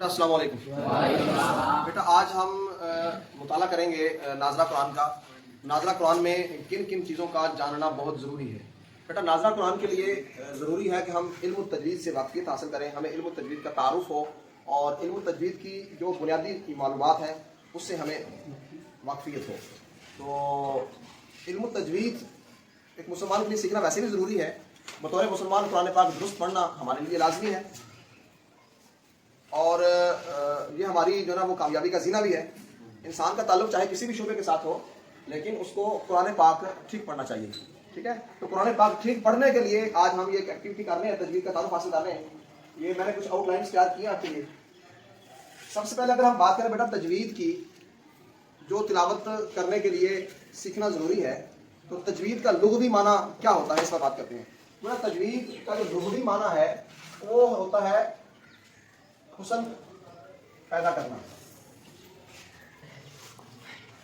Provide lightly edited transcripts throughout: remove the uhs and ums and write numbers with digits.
السلام علیکم بیٹا، آج ہم مطالعہ کریں گے ناظرہ قرآن کا۔ ناظرہ قرآن میں کن کن چیزوں کا جاننا بہت ضروری ہے۔ بیٹا، ناظرہ قرآن کے لیے ضروری ہے کہ ہم علم التجوید سے واقفیت حاصل کریں، ہمیں علم التجوید کا تعارف ہو اور علم التجوید کی جو بنیادی معلومات ہیں اس سے ہمیں واقفیت ہو۔ تو علم التجوید ایک مسلمان کے لیے سیکھنا ویسے بھی ضروری ہے۔ بطور مسلمان قرآن پاک درست پڑھنا ہمارے لیے لازمی ہے، اور یہ ہماری جو نا وہ کامیابی کا زینہ بھی ہے۔ انسان کا تعلق چاہے کسی بھی شعبے کے ساتھ ہو، لیکن اس کو قرآن پاک ٹھیک پڑھنا چاہیے، ٹھیک ہے۔ تو قرآن پاک ٹھیک پڑھنے کے لیے آج ہم یہ ایک ایکٹیویٹی کر رہے ہیں، تجوید کا تعارف حاصل کر رہے ہیں۔ یہ میں نے کچھ آؤٹ لائنس تیار کی ہیں آپ کے لیے۔ سب سے پہلے اگر ہم بات کریں بیٹا تجوید کی، جو تلاوت کرنے کے لیے سیکھنا ضروری ہے، تو تجوید کا لغوی معنی کیا ہوتا ہے اس پر بات کرتے ہیں۔ بیٹا تجوید کا جو لغوی معنی ہے وہ ہوتا ہے حسن پیدا کرنا،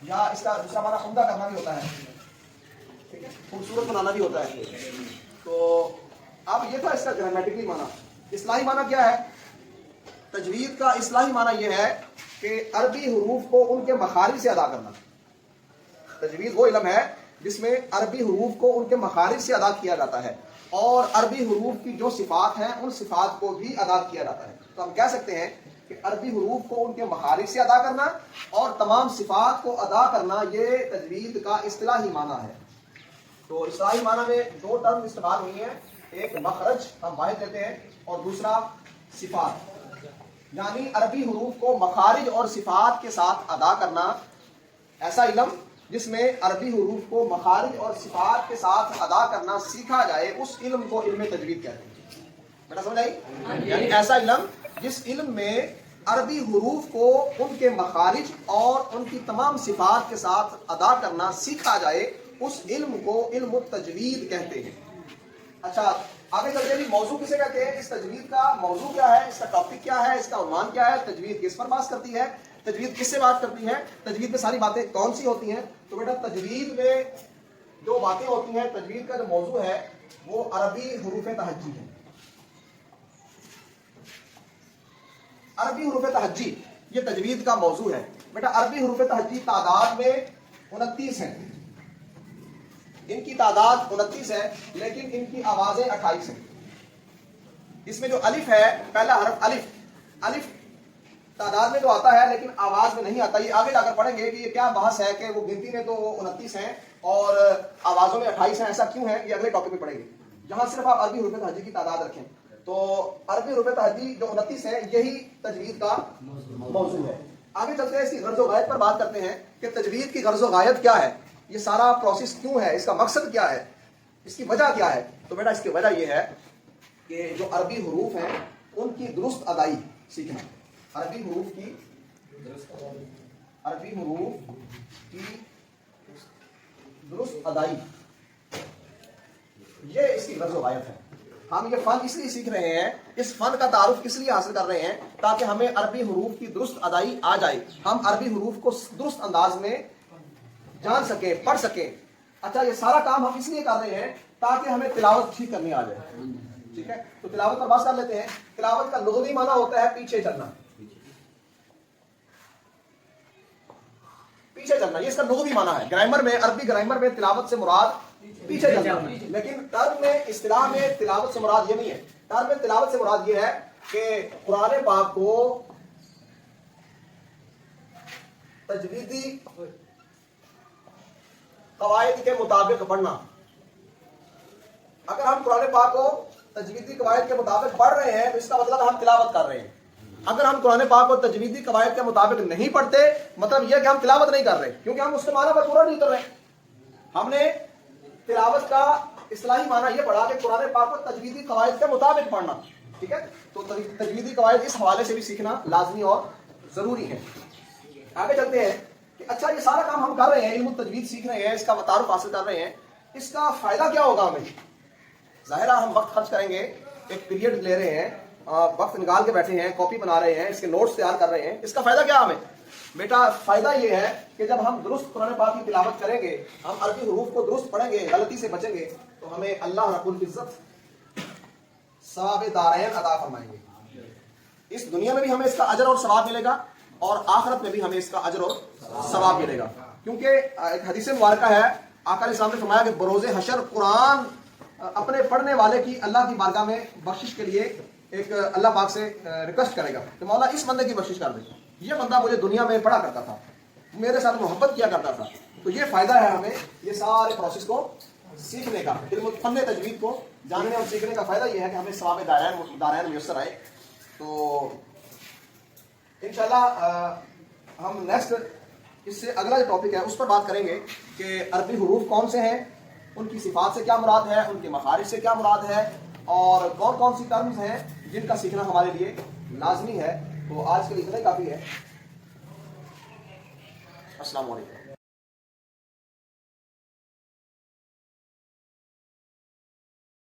یا اس کا دوسرا معنی عمدہ کرنا بھی ہوتا ہے، ٹھیک ہے، خوبصورت بنانا بھی ہوتا ہے۔ تو اب یہ تھا اس کا گرامیٹیکلی معنی۔ اصطلاحی معنی کیا ہے؟ تجوید کا اصطلاحی معنی یہ ہے کہ عربی حروف کو ان کے مخارج سے ادا کرنا۔ تجوید وہ علم ہے جس میں عربی حروف کو ان کے مخارج سے ادا کیا جاتا ہے، اور عربی حروف کی جو صفات ہیں ان صفات کو بھی ادا کیا جاتا ہے۔ تو ہم کہہ سکتے ہیں کہ عربی حروف کو ان کے مخارج سے ادا کرنا اور تمام صفات کو ادا کرنا، یہ تجوید کا اصطلاحی معنی ہے۔ تو اصطلاحی معنی میں دو ٹرم استعمال ہوئی ہیں، ایک مخرج ہم واحد لیتے ہیں اور دوسرا صفات، یعنی عربی حروف کو مخارج اور صفات کے ساتھ ادا کرنا۔ ایسا علم جس میں عربی حروف کو مخارج اور صفات کے ساتھ ادا کرنا سیکھا جائے، اس علم کو علم تجوید کہتے ہیں۔ بیٹا سمجھ آئی؟ یعنی ایسا علم جس علم میں عربی حروف کو ان کے مخارج اور ان کی تمام صفات کے ساتھ ادا کرنا سیکھا جائے، اس علم کو علم التجوید کہتے ہیں۔ اچھا، آگے چلتے ہیں، موضوع کسے کہتے ہیں؟ اس تجوید کا موضوع کیا ہے، اس کا ٹاپک کیا ہے، اس کا عنوان کیا ہے، تجوید کس پر بات کرتی ہے، تجوید کس سے بات کرتی ہے، تجوید میں ساری باتیں کون سی ہوتی ہیں؟ تو بیٹا تجوید میں جو باتیں ہوتی ہیں، تجوید کا جو موضوع ہے وہ عربی حروف تہجی ہے۔ عربی حروف تہجی یہ تجوید کا موضوع ہے۔ بیٹا عربی حروف تہجی تعداد میں 29 ہیں، ان کی تعداد 29 ہے، لیکن ان کی آوازیں 28 ہیں۔ اس میں جو الف ہے، پہلا حرف الف تعداد میں تو آتا ہے لیکن آواز میں نہیں آتا۔ یہ آگے جا کر پڑھیں گے کہ یہ کیا بحث ہے کہ وہ گنتی میں تو 29 ہیں اور آوازوں میں 28 ہیں، ایسا کیوں ہے، یہ اگلے ٹاپک میں پڑھیں گے۔ جہاں صرف آپ عربی حروف تہجی کی تعداد رکھیں، تو عربی حروف تہجی جو 29 ہے یہی تجوید کا موضوع ہے۔ آگے چلتے ہیں، اس کی غرض و غایت پر بات کرتے ہیں کہ تجوید کی غرض و غایت کیا ہے، یہ سارا پروسیس کیوں ہے، اس کا مقصد کیا ہے، اس کی وجہ کیا ہے۔ تو بیٹا اس کی وجہ یہ ہے کہ جو عربی حروف ہیں ان کی درست ادائی سیکھنا۔ عربی حروف کی درست ادائی، یہ اس کی غرض و غایت ہے۔ ہم یہ فن اس لیے سیکھ رہے ہیں، اس فن کا تعارف اس لیے حاصل کر رہے ہیں تاکہ ہمیں عربی حروف کی درست ادائی آ جائے، ہم عربی حروف کو درست انداز میں جان سکیں، پڑھ سکیں۔ اچھا، یہ سارا کام ہم اس لیے کر رہے ہیں تاکہ ہمیں تلاوت ٹھیک کرنی آ جائے، ٹھیک ہے۔ تو تلاوت پر بات کر لیتے ہیں۔ تلاوت کا لغوی معنی ہوتا ہے پیچھے چلنا، پیچھے چلنا، یہ اس کا لغوی معنی ہے۔ گرامر میں، عربی گرامر میں تلاوت سے مراد پیچھے چلنا، لیکن ٹرم میں، اصطلاح میں تلاوت سے مراد یہ نہیں ہے۔ ٹرم میں تلاوت سے مراد یہ ہے کہ قرآن پاک کو تجویدی قواعد کے مطابق پڑھنا۔ اگر ہم قرآن پاک کو تجویدی قواعد کے مطابق پڑھ رہے ہیں تو اس کا مطلب ہم تلاوت کر رہے ہیں۔ اگر ہم قرآن پاک کو تجویدی قواعد کے مطابق نہیں پڑھتے، مطلب یہ کہ ہم تلاوت نہیں کر رہے، کیونکہ ہم اس کے معنی پر پورا نہیں اتر رہے۔ ہم نے تلاوت کا اصطلاحی معنی یہ پڑھا کہ قرآن پاک کو تجویدی قواعد کے مطابق پڑھنا، ٹھیک ہے۔ تو تجویدی قواعد اس حوالے سے بھی سیکھنا لازمی اور ضروری ہے۔ آگے چلتے ہیں کہ اچھا، یہ سارا کام ہم کر رہے ہیں، علم التجوید سیکھ رہے ہیں، اس کا تعارف حاصل کر رہے ہیں، اس کا فائدہ کیا ہوگا ہمیں؟ ظاہر ہے ہم وقت خرچ کریں گے، ایک پیریڈ لے رہے ہیں، وقت نکال کے بیٹھے ہیں، کاپی بنا رہے ہیں، اس کے نوٹس تیار کر رہے ہیں، اس کا فائدہ کیا ہمیں؟ بیٹا فائدہ یہ ہے کہ جب ہم درست قرآن پاک کی تلاوت کریں گے، ہم عربی حروف کو درست پڑھیں گے، غلطی سے بچیں گے، تو ہمیں اللہ رب العزت ثواب دارین عطا فرمائیں گے۔ اس دنیا میں بھی ہمیں اس کا اجر اور ثواب ملے گا اور آخرت میں بھی ہمیں اس کا اجر اور ثواب ملے گا. کیونکہ ایک حدیث مبارکہ ہے، آقا علیہ السلام نے فرمایا کہ بروز حشر قرآن اپنے پڑھنے والے کی اللہ کی بارگاہ میں بخشش کے لیے ایک اللہ پاک سے ریکویسٹ کرے گا کہ مولا اس بندے کی بخشش کر دے، یہ بندہ مجھے دنیا میں پڑھا کرتا تھا، میرے ساتھ محبت کیا کرتا تھا. تو یہ فائدہ ہے ہمیں یہ سارے پروسیس کو سیکھنے کا، علم فن تجوید کو جاننے اور سیکھنے کا فائدہ یہ ہے کہ ہمیں ثواب دارین میسر آئے. تو انشاءاللہ ہم نیکسٹ اس سے اگلا جو ٹاپک ہے اس پر بات کریں گے کہ عربی حروف کون سے ہیں، ان کی صفات سے کیا مراد ہے، ان کے مخارج سے کیا مراد ہے، اور کون کون سی ٹرمز ہیں جن کا سیکھنا ہمارے لیے لازمی ہے. تو آج کے لیے اتنا ہی کافی ہے. السلام علیکم.